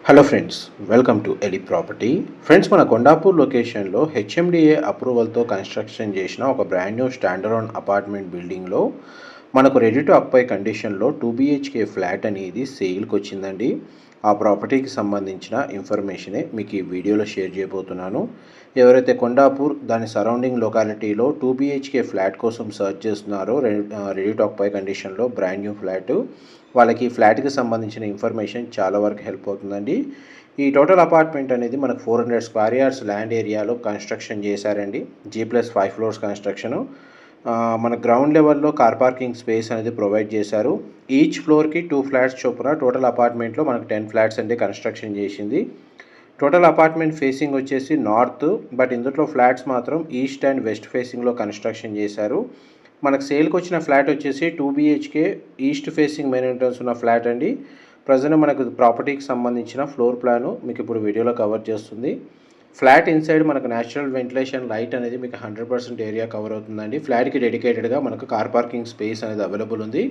Hello friends, welcome to Eli property. Friends, మన కొండాపూర్ లొకేషన్లో HMDA అప్రూవల్తో construction చేసిన ఒక బ్రాండ్ న్యూ స్టాండర్డ్ అపార్ట్మెంట్ బిల్డింగ్లో మనకు రెడీ టు అక్వై కండిషన్లో 2 BHK ఫ్లాట్ అనేది సేల్కి వచ్చిందండి. ఆ ప్రాపర్టీకి సంబంధించిన ఇన్ఫర్మేషనే మీకు ఈ వీడియోలో షేర్ చేయబోతున్నాను. ఎవరైతే కొండాపూర్ దాని సరౌండింగ్ లొకాలిటీలో 2 BHK ఫ్లాట్ కోసం సర్చ్ చేస్తున్నారో, రెడీ టు అక్వై కండిషన్లో బ్రాండ్ న్యూ ఫ్లాట్, వాళ్ళకి ఈ ఫ్లాట్కి సంబంధించిన ఇన్ఫర్మేషన్ చాలా వరకు హెల్ప్ అవుతుందండి. ఈ టోటల్ అపార్ట్మెంట్ అనేది మనకు 400 స్క్వేర్ యార్డ్స్ ల్యాండ్ ఏరియాలో కన్స్ట్రక్షన్ చేశారండి. G+5 floors construction. మన గ్రౌండ్ లెవెల్లో కార్ పార్కింగ్ స్పేస్ అనేది ప్రొవైడ్ చేశారు. ఈచ్ ఫ్లోర్కి 2 ఫ్లాట్స్ చొప్పున టోటల్ అపార్ట్మెంట్లో మనకు 10 ఫ్లాట్స్ అంటే కన్స్ట్రక్షన్ చేసింది. టోటల్ అపార్ట్మెంట్ ఫేసింగ్ వచ్చేసి నార్త్, బట్ ఇందులో ఫ్లాట్స్ మాత్రం ఈస్ట్ అండ్ వెస్ట్ ఫేసింగ్లో కన్స్ట్రక్షన్ చేశారు. మనకు సేల్కి వచ్చిన ఫ్లాట్ వచ్చేసి 2 BHK east facing main entrance ఉన్న ఫ్లాట్ అండి. ప్రజెంట్ మనకు ప్రాపర్టీకి సంబంధించిన ఫ్లోర్ ప్లాను మీకు ఇప్పుడు వీడియోలో కవర్ చేస్తుంది. ఫ్లాట్ ఇన్సైడ్ మనకు న్యాచురల్ వెంటిలేషన్ లైట్ అనేది మీకు 100% ఏరియా కవర్ అవుతుందండి. ఫ్లాట్కి డెడికేటెడ్గా మనకు కార్ పార్కింగ్ స్పేస్ అనేది అవైలబుల్ ఉంది.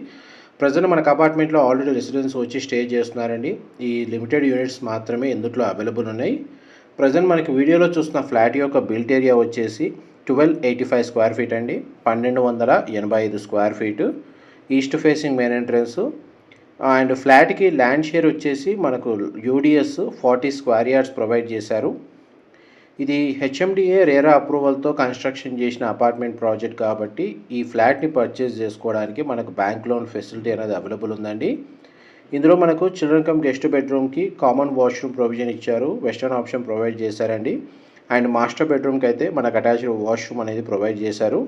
ప్రజెంట్ మనకు అపార్ట్మెంట్లో ఆల్రెడీ రెసిడెన్స్ వచ్చి స్టే చేస్తున్నారండి. ఈ లిమిటెడ్ యూనిట్స్ మాత్రమే ఇందులో అవైలబుల్ ఉన్నాయి. ప్రజెంట్ మనకి వీడియోలో చూస్తున్న ఫ్లాట్ యొక్క బిల్ట్ ఏరియా వచ్చేసి 1285 స్క్వేర్ ఫీట్ అండి. 1285 square feet. East facing main entrance and ఫ్లాట్కి ల్యాండ్ షేర్ వచ్చేసి మనకు UDS 40 స్క్వేర్ యార్డ్స్ ప్రొవైడ్ చేశారు. ఇది హెచ్ఎండిఏ రేరా అప్రూవల్తో కన్స్ట్రక్షన్ చేసిన అపార్ట్మెంట్ ప్రాజెక్ట్ కాబట్టి ఈ ఫ్లాట్ని పర్చేస్ చేసుకోవడానికి మనకు బ్యాంక్ లోన్ ఫెసిలిటీ అనేది అవైలబుల్ ఉందండి. ఇందులో మనకు చిల్డ్రన్ కమ్ గెస్ట్ బెడ్రూమ్కి కామన్ వాష్రూమ్ ప్రొవిజన్ ఇచ్చారు. వెస్టర్న్ ఆప్షన్ ప్రొవైడ్ చేశారండి. అండ్ మాస్టర్ బెడ్రూమ్కి అయితే మనకు అటాచ్డ్ వాష్రూమ్ అనేది ప్రొవైడ్ చేశారు.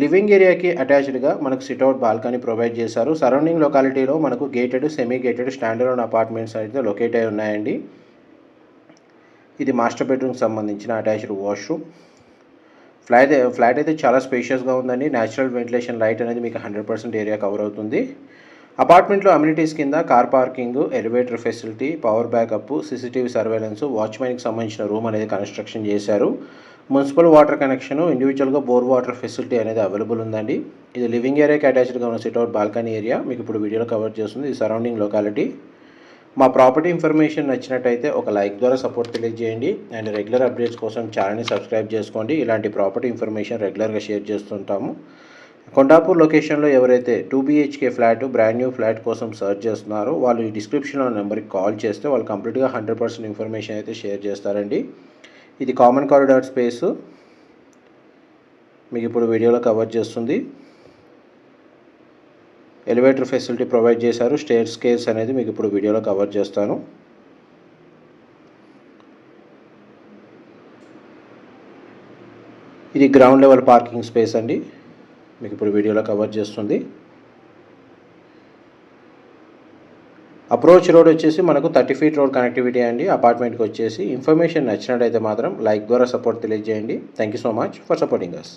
లివింగ్ ఏరియాకి అటాచ్డ్గా మనకు సిట్అవుట్ బాల్కనీ ప్రొవైడ్ చేశారు. సరౌండింగ్ లొకాలిటీలో మనకు gated, semi gated, standard apartments అయితే లొకేట్ అయి ఉన్నాయండి. ఇది మాస్టర్ బెడ్రూమ్కి సంబంధించిన అటాచ్డ్ వాష్రూమ్. ఫ్లాట్ అయితే చాలా స్పేషియస్గా ఉందండి. న్యాచురల్ వెంటిలేషన్ లైట్ అనేది మీకు 100% ఏరియా కవర్ అవుతుంది. అపార్ట్మెంట్లో అమ్యూనిటీస్ కింద car parking, elevator facility, power backup, CCTV surveillance, వాచ్మెన్కి సంబంధించిన రూమ్ అనేది కన్స్ట్రక్షన్ చేశారు. మున్సిపల్ వాటర్ కనెక్షన్, ఇండివిజువల్గా బోర్ వాటర్ ఫెసిలిటీ అనేది అవైలబుల్ ఉందండి. ఇది లివింగ్ ఏరియాకి అటాచ్డ్గా ఉన్న సిట్అవుట్ బాల్కనీ ఏరియా మీకు ఇప్పుడు వీడియోలో కవర్ చేస్తుంది. ఇది సరౌండింగ్ లొకాలిటీ. మా ప్రాపర్టీ ఇన్ఫర్మేషన్ నచ్చినట్టయితే ఒక లైక్ ద్వారా సపోర్ట్ తెలియజేయండి. అండ్ రెగ్యులర్ అప్డేట్స్ కోసం ఛానల్ని సబ్స్క్రైబ్ చేసుకోండి. ఇలాంటి ప్రాపర్టీ ఇన్ఫర్మేషన్ రెగ్యులర్గా షేర్ చేస్తుంటాము. కొండాపూర్ లొకేషన్లో ఎవరైతే 2 BHK flat brand new flat కోసం సర్చ్ చేస్తున్నారో వాళ్ళు ఈ డిస్క్రిప్షన్లో నెంబర్కి కాల్ చేస్తే వాళ్ళు కంప్లీట్గా 100% ఇన్ఫర్మేషన్ అయితే షేర్ చేస్తారండి. ఇది కామన్ కారిడార్ స్పేస్ మీకు ఇప్పుడు వీడియోలో కవర్ చేస్తుంది. ఎలివేటర్ ఫెసిలిటీ ప్రొవైడ్ చేశారు. స్టేర్ కేస్ అనేది మీకు ఇప్పుడు వీడియోలో కవర్ చేస్తాను. ఇది గ్రౌండ్ లెవెల్ పార్కింగ్ స్పేస్ అండి, మీకు ఇప్పుడు వీడియోలో కవర్ చేస్తుంది. అప్రోచ్ రోడ్ వచ్చేసి మనకు 30 ఫీట్ రోడ్ కనెక్టివిటీ అండి అపార్ట్మెంట్కి వచ్చేసి. ఇన్ఫర్మేషన్ నచ్చినట్టయితే మాత్రం లైక్ ద్వారా సపోర్ట్ తెలియజేయండి. Thank you so much for supporting us.